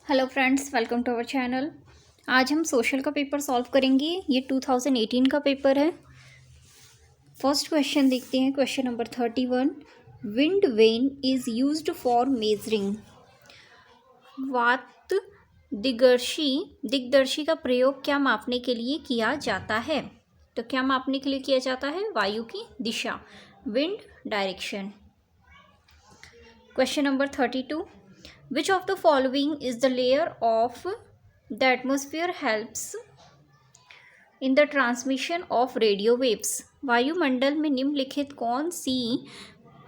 Hello friends, welcome to our channel. आज हम social का पेपर सॉल्व करेंगे। ये 2018 का पेपर है। फर्स्ट क्वेश्चन देखते हैं। Question number 31। Wind vane is used for measuring. वात दिग्दर्शी का प्रयोग क्या मापने के लिए किया जाता है? तो क्या मापने के लिए किया जाता है? वायु की दिशा, wind direction. Question number 32। Which of the following is the layer of the atmosphere helps in the transmission of radio waves? वायुमंडल में निम्नलिखित कौन सी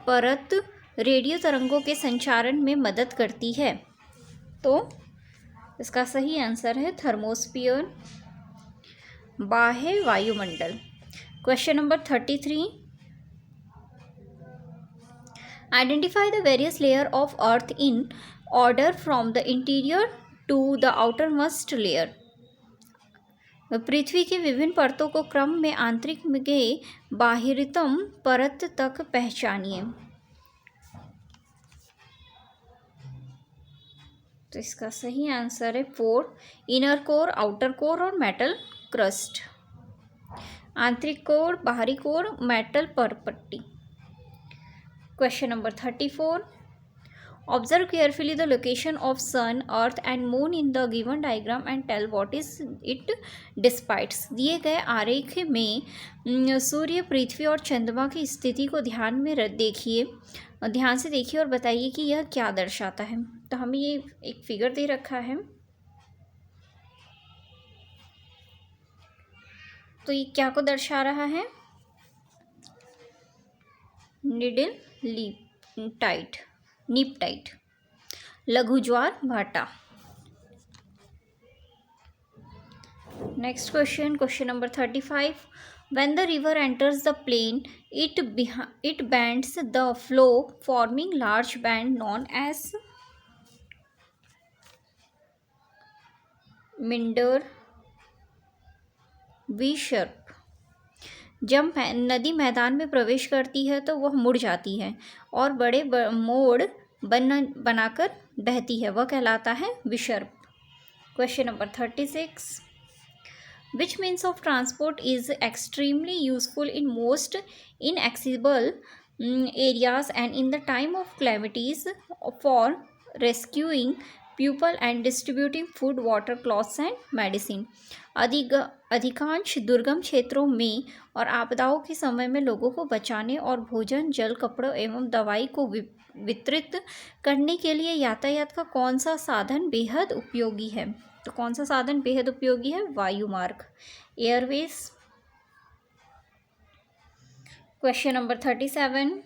परत रेडियो तरंगों के संचारण में मदद करती है? तो इसका सही आंसर है थर्मोस्फियर, बाह्य वायुमंडल। Question number 33। Identify the various layers of earth in order from the interior to the outermost layer. पृथ्वी की विभिन्न परतों को क्रम में आंतरिक के बाहरीतम परत तक पहचानिए। तो इसका सही आंसर है 4, इनर कोर, आउटर कोर और मेटल क्रस्ट। आंतरिक कोर, बाहरी core, metal परपट्टी। Question number 34. Observe carefully the location of sun, earth and moon in the given diagram and tell what is it depicts. दिए गए आरेख में सूर्य, पृथ्वी और चंद्रमा की स्थिति को ध्यान से देखिए और बताइए कि यह क्या दर्शाता है। तो हमें ये एक फिगर दे रखा है। तो ये क्या को दर्शा रहा है? नीप टाइट, लघु ज्वार भाटा। Next question number 35। When the river enters the plain, it bends the flow, forming large band known as meander, V-shape. जब नदी मैदान में प्रवेश करती है तो वह मुड़ जाती है और बड़े मोड़ बनाकर बहती है, वह कहलाता है विसर्प। Question number 36। Which means of transport is extremely useful in most inaccessible areas and in the time of calamities for rescuing people and distributing food, water, clothes and medicine? अधिकांश दुर्गम क्षेत्रों में और आपदाओं के समय में लोगों को बचाने और भोजन, जल, कपड़ों एवं दवाई को वितरित करने के लिए यातायात का कौन सा साधन बेहद उपयोगी है? तो कौन सा साधन बेहद उपयोगी है? वायु मार्ग, Airways. Question number 37।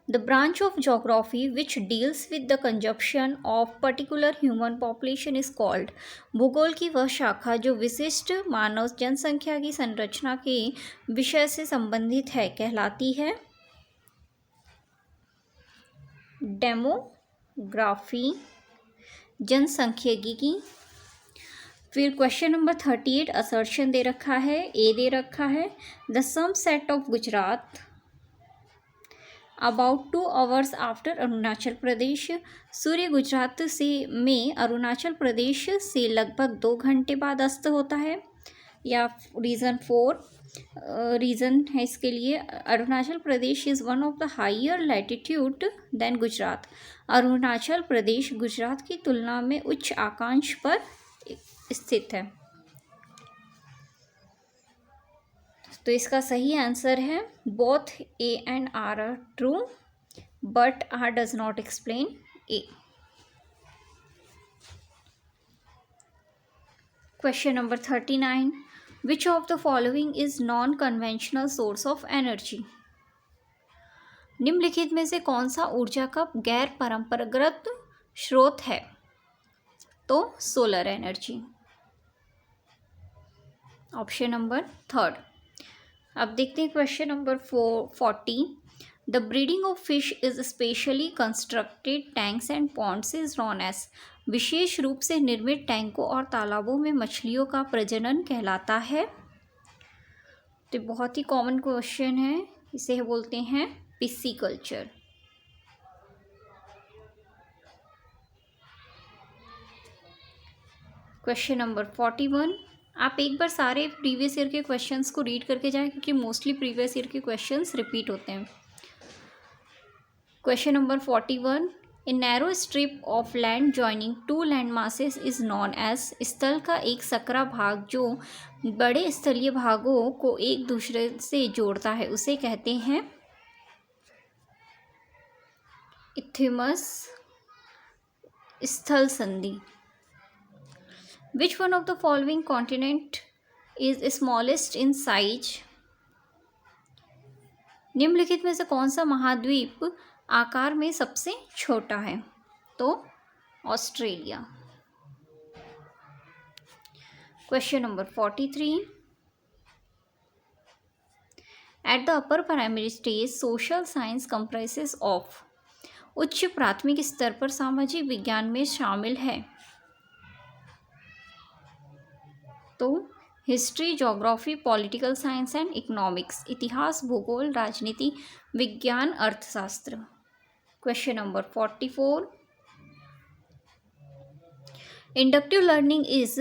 The branch of geography which deals with the consumption of particular human population is called. भूगोल की वह शाखा जो विशिष्ट मानव जनसंख्या की संरचना के विषय से संबंधित है, कहलाती है डेमोग्राफी, जनसांख्यिकी। फिर क्वेश्चन नंबर 38 असर्शन दे रखा है, ए दे रखा है। The sun set of Gujarat about 2 hours after Arunachal Pradesh. सूर्य गुजरात में अरुणाचल प्रदेश से लगभग 2 घंटे बाद अस्त होता है। या रीज़न 4 रीज़न है इसके लिए, Arunachal Pradesh is one of the higher latitude than Gujarat. Arunachal Pradesh Gujarat की तुलना में उच्च अक्षांश पर स्थित है। तो इसका सही आंसर है both A and R true, but R does not explain A. Question number 39। Which of the following is non conventional source of energy? निम्नलिखित में से कौन सा ऊर्जा का गैर परंपरागत स्रोत है? तो सोलर एनर्जी, ऑप्शन नंबर 3। अब देखते हैं question number 40। The breeding of fish is specially constructed tanks and ponds is known as. विशेष रूप से निर्मित टैंकों और तालाबों में मछलियों का प्रजनन कहलाता है। तो बहुत ही कॉमन क्वेश्चन है, इसे बोलते हैं पिस्सीकल्चर। क्वेश्चन नंबर 41, आप एक बार सारे प्रीवियस ईयर के क्वेश्चंस को रीड करके जाएं क्योंकि मोस्टली प्रीवियस ईयर के क्वेश्चंस रिपीट होते हैं। Question number 41, a narrow strip of land joining two land masses is known as, स्थल का एक सकरा भाग जो बड़े स्थलीय भागों को एक दूसरे से जोड़ता है उसे कहते हैं इस्थिमस, स्थल संधि। विच one of the following continent is smallest in size, निम्नलिखित में से कौन सा महाद्वीप आकार में सबसे छोटा है? तो Australia. Question number 43, at the upper primary stage social science comprises of, उच्च प्राथमिक स्तर पर सामाजिक विज्ञान में शामिल है तो history, geography, political science and economics, इतिहास, भूगोल, राजनीति विज्ञान, अर्थशास्त्र। Question number 44, inductive learning is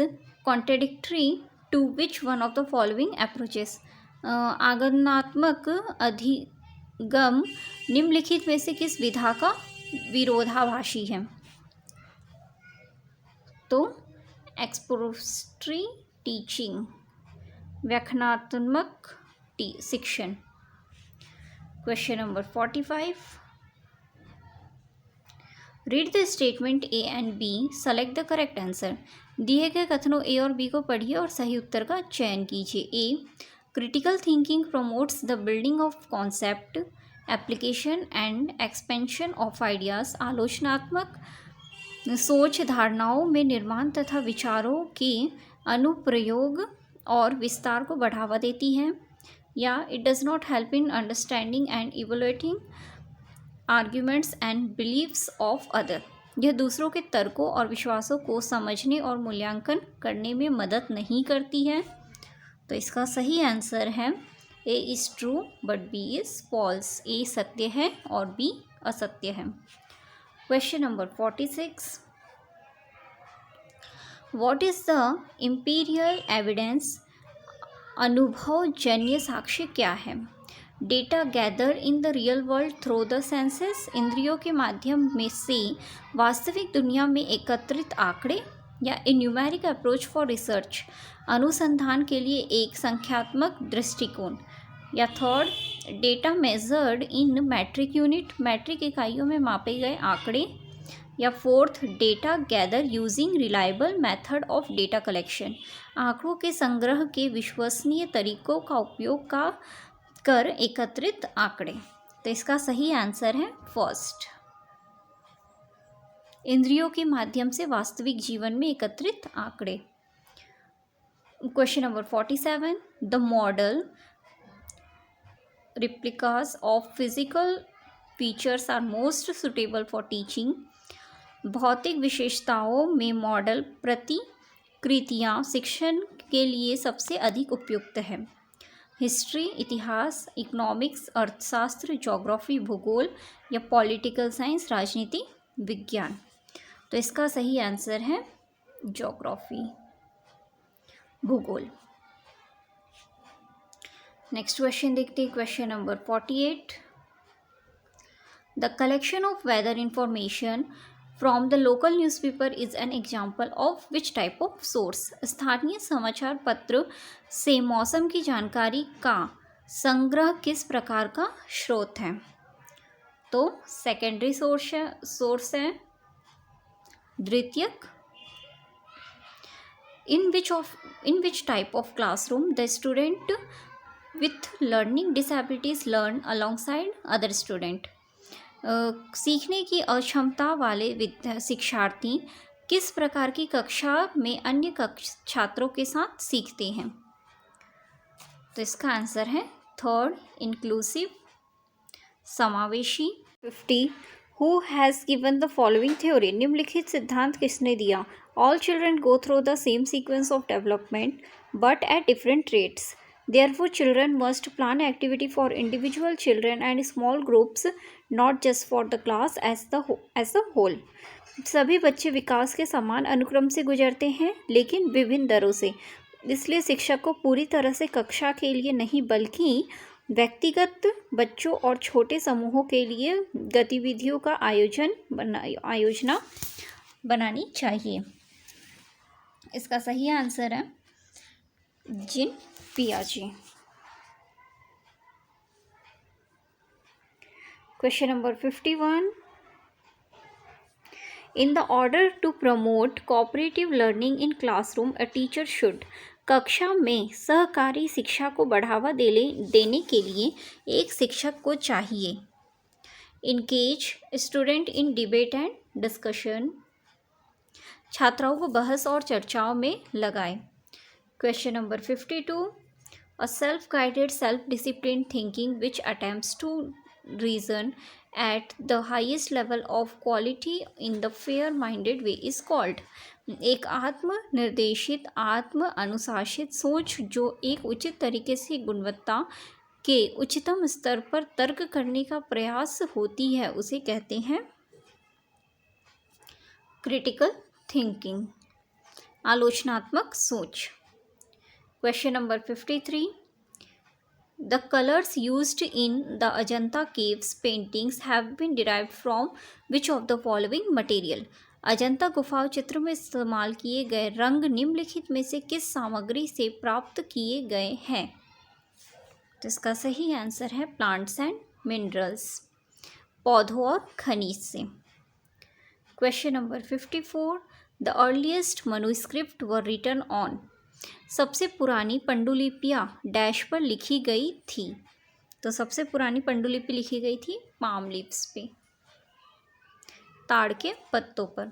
contradictory to which one of the following approaches, आगमनात्मक अधिगम निम्नलिखित में से किस विधा का विरोधाभासी है? तो एक्सपोजिटरी टीचिंग, व्याख्यानात्मक शिक्षण। Question number 45, read the statement A and B, select the correct answer, दिए गए कथनों ए और बी को पढ़िए और सही उत्तर का चयन कीजिए। A, critical thinking promotes the building of concept, application and expansion of ideas, आलोचनात्मक सोच धारणाओं में निर्माण तथा विचारों के अनुप्रयोग और विस्तार को बढ़ावा देती है। या it does not help in understanding and evaluating arguments and beliefs of other, यह दूसरों के तर्कों और विश्वासों को समझने और मूल्यांकन करने में मदद नहीं करती है। तो इसका सही आंसर है A is true but B is false, A सत्य है और बी असत्य है। Question number 46, what is the imperial evidence, अनुभवजन्य साक्ष्य क्या है? Data gather in the real world through the senses, इंद्रियों के माध्यम में से वास्तविक दुनिया में एकत्रित आंकड़े। या a numeric approach for research, अनुसंधान के लिए एक संख्यात्मक दृष्टिकोण। या third, data measured in metric unit, metric इकाइयों में मापे गए आंकड़े। या fourth, data gather using reliable method of data collection, आंकड़ों के संग्रह के विश्वसनीय तरीकों का उपयोग कर एकत्रित आंकड़े। तो इसका सही आंसर है फर्स्ट, इंद्रियों के माध्यम से वास्तविक जीवन में एकत्रित आंकड़े। Question number 47, the model replicas of physical features are most suitable for teaching, भौतिक विशेषताओं में मॉडल प्रतिकृतियाँ शिक्षण के लिए सबसे अधिक उपयुक्त है। हिस्ट्री, इतिहास, इकोनॉमिक्स, अर्थशास्त्र, ज्योग्राफी, भूगोल, या पॉलिटिकल साइंस, राजनीति विज्ञान। तो इसका सही आंसर है ज्योग्राफी, भूगोल। नेक्स्ट क्वेश्चन देखते हैं, question number 48, the collection of weather information from the local newspaper is an example of which type of source, स्थानीय समाचार पत्र से मौसम की जानकारी का संग्रह किस प्रकार का स्रोत है? तो सेकेंडरी सोर्स है, द्वितीयक। In which type of classroom the student with learning disabilities learn alongside other student, सीखने की अक्षमता वाले शिक्षार्थी किस प्रकार की कक्षा में अन्य छात्रों के साथ सीखते हैं? तो इसका आंसर है थर्ड, इंक्लूसिव, समावेशी। 50, who has given the following theory, निम्नलिखित सिद्धांत किसने दिया? All children go through the same sequence of development but at different rates, therefore children must plan activity for individual children and small groups not just for the class as a whole. सभी बच्चे विकास के समान अनुक्रम से गुजरते हैं, लेकिन विभिन्न दरों से। इसलिए शिक्षक को पूरी तरह से कक्षा के लिए नहीं, बल्कि व्यक्तिगत बच्चों और छोटे समूहों के लिए गतिविधियों का आयोजना बनानी चाहिए। इसका सही आंसर है जीन पियाजे। Question number 51. In the order to promote cooperative learning in classroom, a teacher should. कक्षा में सहकारी शिक्षा को बढ़ावा देने के लिए एक शिक्षक को चाहिए। Engage student in debate and discussion. छात्राओं को बहस और चर्चाओं में लगाएं। Question number 52. A self-guided, self-disciplined thinking which attempts to reason at the highest level of quality in the fair-minded way is called. एक आत्म-निर्देशित, आत्म-अनुशासित सोच जो एक उचित तरीके से गुणवत्ता के उच्चतम स्तर पर तर्क करने का प्रयास होती है, उसे कहते हैं क्रिटिकल थिंकिंग, आलोचनात्मक सोच। Question number 53. The colors used in the Ajanta caves paintings have been derived from which of the following material? Ajanta गुफा चित्र में इस्तेमाल किए गए रंग निम्नलिखित में से किस सामग्री से प्राप्त किए गए हैं? तो इसका सही आंसर है प्लांट्स एंड मिनरल्स, पौधों और खनिज से। Question number 54. The earliest manuscript were written on. सबसे पुरानी पांडुलिपियाँ डैश पर लिखी गई थी। तो सबसे पुरानी पांडुलिपि लिखी गई थी पाम लीव्स पे, ताड़ के पत्तों पर।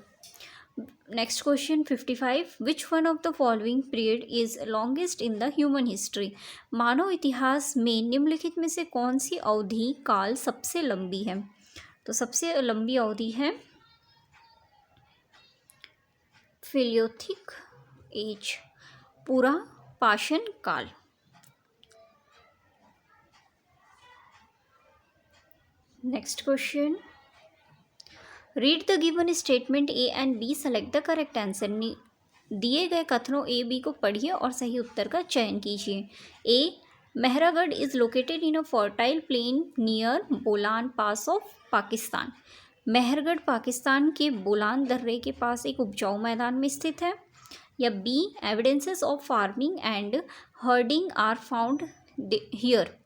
Next question 55. Which one of the following period is longest in the human history? मानव इतिहास में निम्नलिखित में से कौन सी अवधि काल सबसे लंबी है? तो सबसे लंबी अवधि है फिलियोथिक एज, पूरा पाषाण काल। Next question. Read the given statement A and B, select the correct answer. दिए गए कथनों ए बी को पढ़िए और सही उत्तर का चयन कीजिए। A, Mehrgarh is located in a fertile plain near Bolan pass of Pakistan. Mehrgarh Pakistan के बोलान दर्रे के पास एक उपजाऊ मैदान में स्थित है। या B, evidences of farming and herding are found here.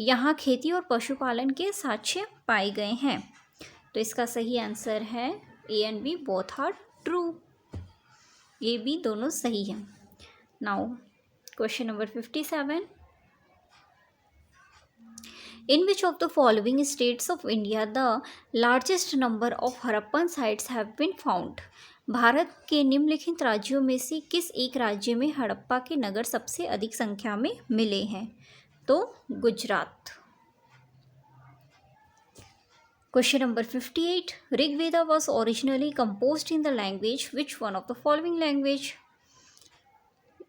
यहाँ खेती और पशुपालन के साक्ष्य पाए गए हैं। तो इसका सही आंसर है A and B both are true. A B दोनों सही हैं। Now question number 57. In which of the following states of India the largest number of Harappan sites have been found? Bharat के निम्नलिखित राज्यों में से किस एक राज्य में हड़प्पा के नगर सबसे अधिक संख्या में मिले हैं? तो Gujarat. Question number 58. Rigveda was originally composed in the language which one of the following language?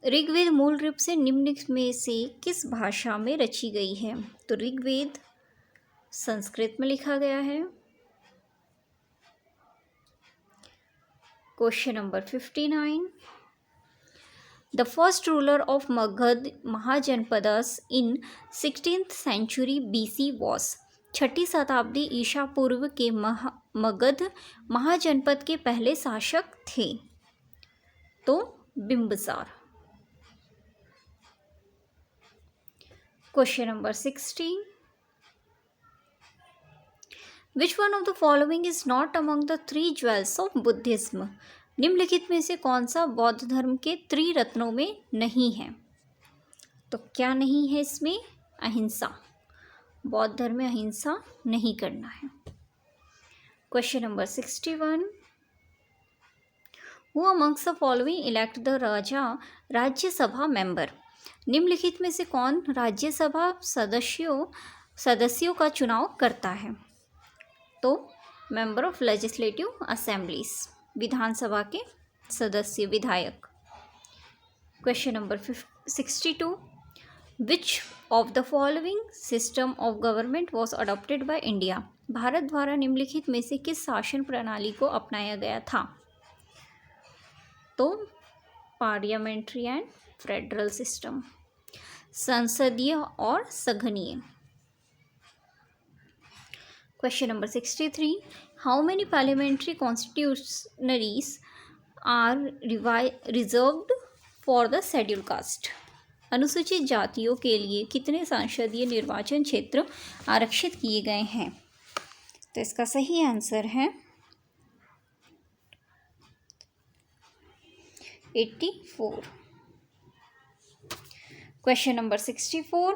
Rigveda मूल रूप से निम्नलिखित में से किस भाषा में रची गई है? तो ऋग्वेद संस्कृत में लिखा गया है। Question number 59. The first ruler of Magadha Mahajanapadas in 16th century BC was. 6ठी शताब्दी ईसा पूर्व के मगध महाजनपद के पहले शासक थे। तो Bimbisara. Question number 60. Which one of the following is not among the three jewels of Buddhism? निम्नलिखित में से कौन सा बौद्ध धर्म के त्रिरत्नों में नहीं है? तो क्या नहीं है इसमें? अहिंसा। बौद्ध धर्म में अहिंसा नहीं करना है। Question number 61. Who amongst the following elect the Raja Rajya Sabha member? निम्नलिखित में से कौन राज्यसभा सदस्यों का चुनाव करता है? तो मेंबर ऑफ लेजिस्लेटिव असेंबलीज, विधानसभा के सदस्य, विधायक। Question number 62. Which of the following system of government was adopted by India? Bharat द्वारा निम्नलिखित में से किस शासन प्रणाली को अपनाया गया था? तो पार्लियामेंट्री एंड फेडरल सिस्टम, संसदीय और संघीय। Question number 63, how many parliamentary constituencies are reserved for the schedule caste? अनुसूचित जातियों के लिए कितने संसदीय निर्वाचन क्षेत्र आरक्षित किए गए हैं? तो इसका सही आंसर है 84। Question number 64,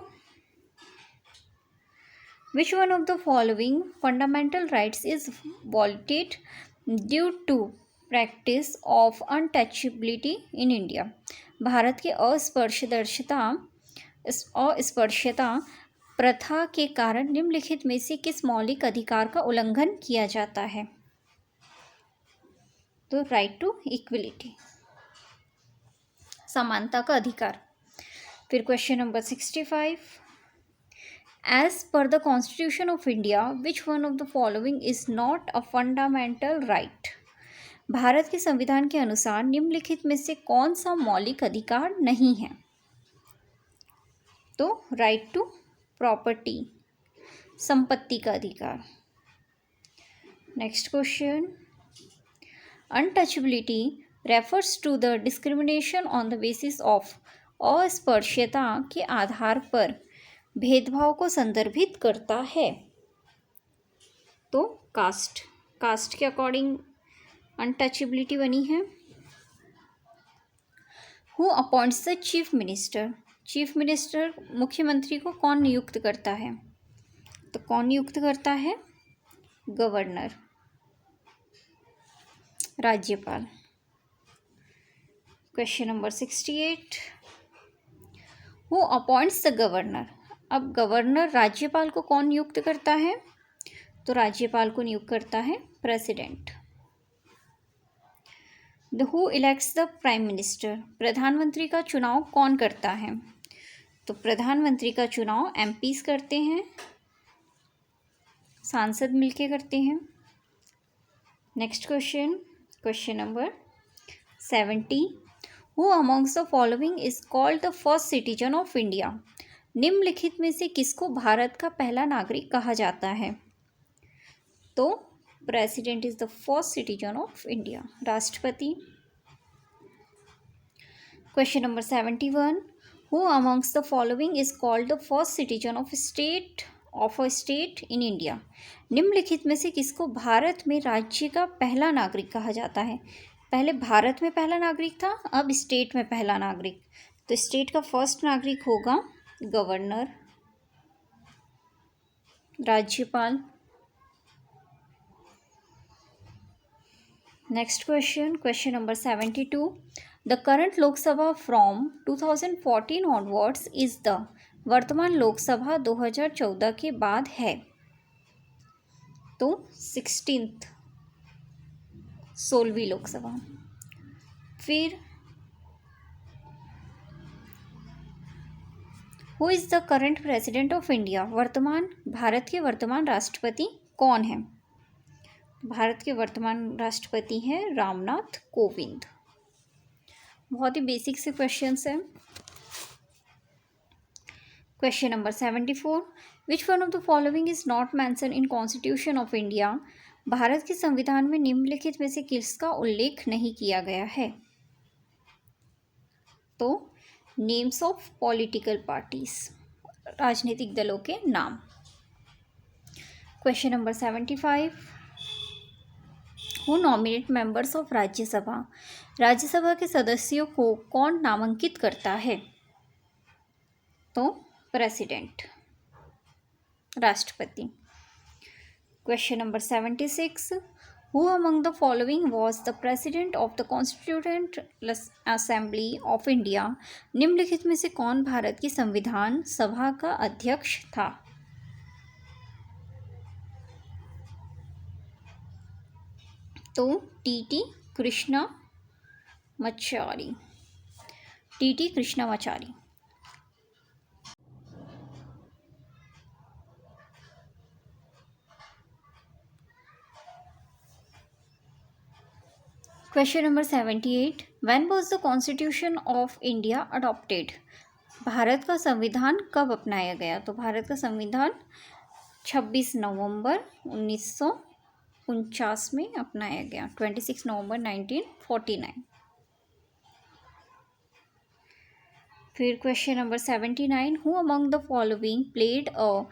which one of the following fundamental rights is violated due to practice of untouchability in India? Bharat के अस्पृश्यता प्रथा के कारण निम्नलिखित में से किस मौलिक अधिकार का उल्लंघन किया जाता है? तो राइट टू इक्वलिटी, समानता का अधिकार। फिर question number 65, As per the Constitution of India, which one of the following is not a fundamental right? Bharat के संविधान के अनुसार निम्नलिखित में से कौन सा मौलिक अधिकार नहीं है? तो राइट टू प्रॉपर्टी, संपत्ति का अधिकार। Next question, untouchability refers to the discrimination on the basis of अस्पृश्यता के आधार पर भेदभाव को संदर्भित करता है। तो कास्ट के अकॉर्डिंग अनटचेबिलिटी बनी है। Who appoints the chief minister? Chief minister मुख्यमंत्री को कौन नियुक्त करता है? तो कौन नियुक्त करता है? गवर्नर, राज्यपाल। Question number 68, who appoints the governor? अब गवर्नर राज्यपाल को कौन नियुक्त करता है? तो राज्यपाल को नियुक्त करता है president. Who elects the prime minister? प्रधानमंत्री का चुनाव कौन करता है? तो प्रधानमंत्री का चुनाव एमपीज करते हैं, सांसद मिलके करते हैं। Next question, question number 70, who amongst the following is called the first citizen of India? निम्नलिखित में से किसको भारत का पहला नागरिक कहा जाता है? तो president is the first citizen of India, राष्ट्रपति। Question number 71, who amongst the following is called the first citizen of a state in India? निम्नलिखित में से किसको भारत में राज्य का पहला नागरिक कहा जाता है? पहले भारत में पहला नागरिक था, अब स्टेट में पहला नागरिक। तो स्टेट का फर्स्ट नागरिक होगा गवर्नर, राज्यपाल। Next question, question number 72, the current Lok Sabha from 2014 onwards is the? वर्तमान लोकसभा 2014 के बाद है। तो 16वीं लोकसभा। फिर who is the current president of India? Bharat के वर्तमान राष्ट्रपति कौन है? भारत के वर्तमान राष्ट्रपति हैं रामनाथ कोविंद। बहुत ही बेसिक से क्वेश्चंस हैं। Question number 74, which one of the following is not mention in constitution of India? Bharat के संविधान में निम्नलिखित में से किसका उल्लेख नहीं किया गया है? तो नेम्स ऑफ पॉलिटिकल पार्टीज, राजनीतिक दलों के नाम। Question number 75, who nominate members of Rajya Sabha? Rajya Sabha के सदस्यों को कौन नामांकित करता है? तो प्रेसिडेंट, राष्ट्रपति। Question number 76, who among the following was the president of the constituent assembly of India? निम्नलिखित में से कौन भारत की संविधान सभा का अध्यक्ष था? तो T Krishnamachari. Question number 78, when was the constitution of India adopted? Bharat का संविधान कब अपनाया गया? तो भारत का संविधान 26 नवंबर 1949 में अपनाया गया, 26 नवंबर 1949। फिर question number 79, who among the following played a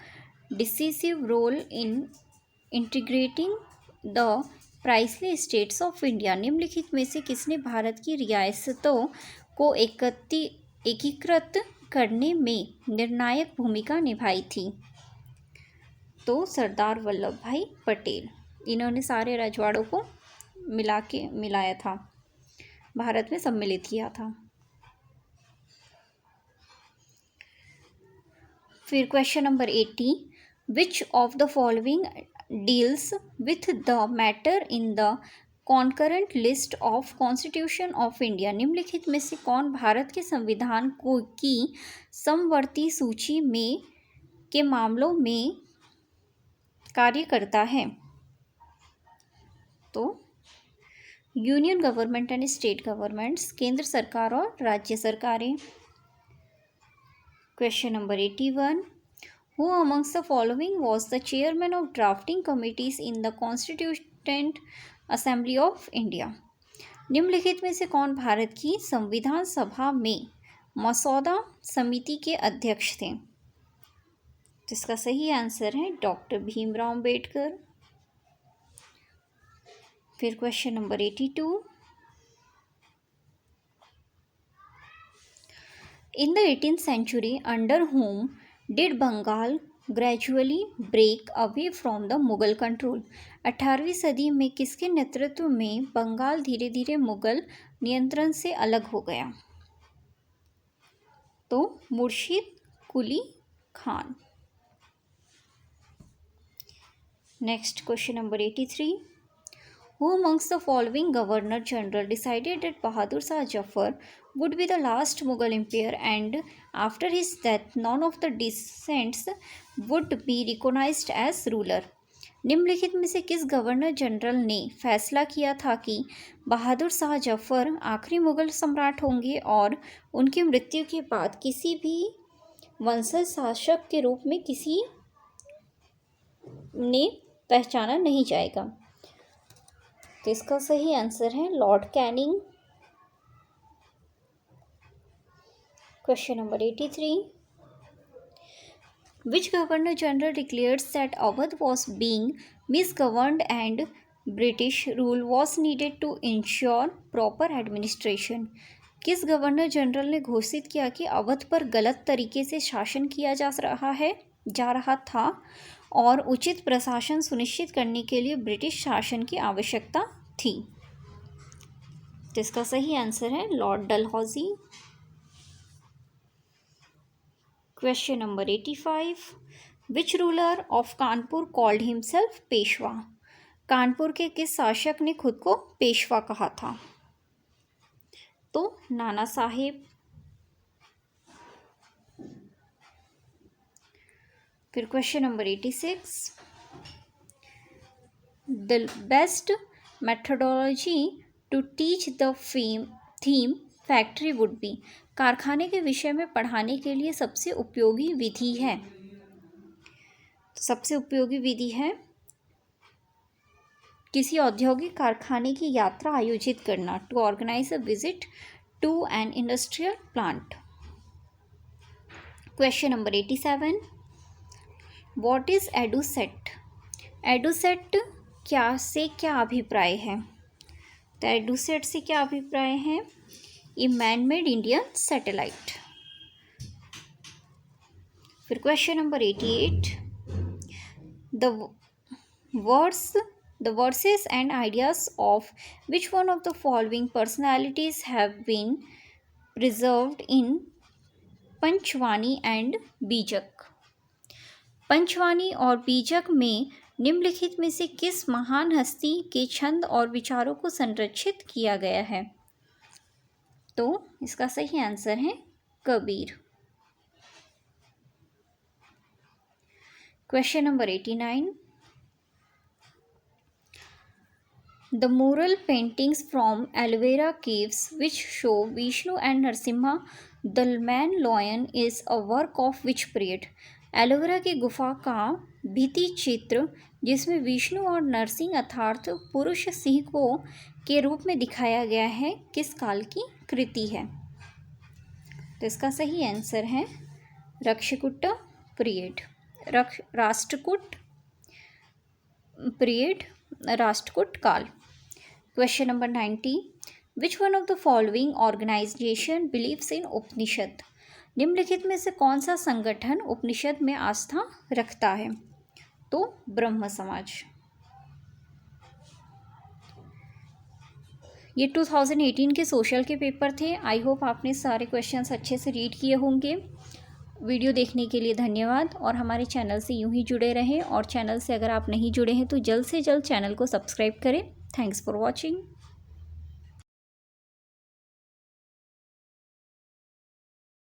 decisive role in integrating the princely states of India? निम्नलिखित में से किसने भारत की रियासतों को एकीकृत करने में निर्णायक भूमिका निभाई थी? तो सरदार वल्लभ भाई पटेल। इन्होंने सारे रजवाड़ों को मिलाया था, भारत में सम्मिलित किया था। फिर question number 80, which of the following deals with the matter in the concurrent list of constitution of India? निम्नलिखित में से कौन भारत के संविधान को की समवर्ती सूची में के मामलों में कार्य करता है? तो union government and state governments, केंद्र सरकार और राज्य सरकारें। Question number 81, who amongst the following was the chairman of drafting committees in the constituent assembly of India? निम्नलिखित में से कौन भारत की संविधान सभा में मसौदा समिति के अध्यक्ष थे? जिसका सही आंसर है डॉक्टर भीमराव अंबेडकर। फिर question number 82, in the 18th century, under whom did Bengal gradually break away from the Mughal control? 18वीं सदी में किसके नेतृत्व में बंगाल धीरे धीरे मुगल नियंत्रण से अलग हो गया? तो Murshid Quli Khan. Next question number 83, who amongst the following governor general decided that Bahadur Shah Jafar would be the last Mughal emperor and after his death none of the descendants would be recognized as ruler? निम्नलिखित में से किस governor general ने फैसला किया था कि बहादुर शाह जफर आखिरी मुगल सम्राट होंगे और उनकी मृत्यु के बाद किसी भी वंशज शासक के रूप में किसी ने पहचाना नहीं जाएगा? तो इसका सही आंसर है Lord Canning. Question number 83, which governor general declares that Awadh was being misgoverned and British rule was needed to ensure proper administration? किस गवर्नर जनरल ने घोषित किया कि अवध पर गलत तरीके से शासन किया जा रहा था और उचित प्रशासन सुनिश्चित करने के लिए ब्रिटिश शासन की आवश्यकता थी? जिसका सही आंसर है Lord Dalhousie. Question number 85, which ruler of Kanpur called himself Peshwa? Kanpur के किस शासक ने खुद को पेशवा कहा था? तो नाना साहेब। फिर question number 86, the best methodology to teach the theme factory would be? कारखाने के विषय में पढ़ाने के लिए सबसे उपयोगी विधि है? तो सबसे उपयोगी विधि है किसी औद्योगिक कारखाने की यात्रा आयोजित करना, to organise a visit to an industrial plant. Question number 87, what is EDUSAT? EDUSAT क्या अभिप्राय है? तो एडुसेट से क्या अभिप्राय है? A man made Indian satellite. फिर question number 88, the verses and ideas of which one of the following personalities have been preserved in Panchvani and Bijak? Panchvani और बीजक में निम्नलिखित में से किस महान हस्ती के छंद और विचारों को संरक्षित किया गया है? तो इसका सही आंसर है Kabir. Question number 89, The mural paintings from Aloe caves, which show Vishnu and Narsimha, the man lion, is a work of which period? Aloe vera की गुफा का भित्ति चित्र जिसमें विष्णु और नरसिंह अर्थात पुरुष सिंह को के रूप में दिखाया गया है, किस काल की कृति है? तो इसका सही आंसर है राष्ट्रकूट पीरियड। राष्ट्रकूट पीरियड, राष्ट्रकूट काल। Question number 90, which one of the following organisation believes in Upanishad? निम्नलिखित में से कौन सा संगठन उपनिषद में आस्था रखता है? तो ब्रह्म समाज। ये 2018 के सोशल के पेपर थे। आई होप आपने सारे क्वेश्चंस अच्छे से रीड किए होंगे। वीडियो देखने के लिए धन्यवाद और हमारे चैनल से यूं ही जुड़े रहें, और चैनल से अगर आप नहीं जुड़े हैं तो जल्द से जल्द चैनल को सब्सक्राइब करें। Thanks for watching.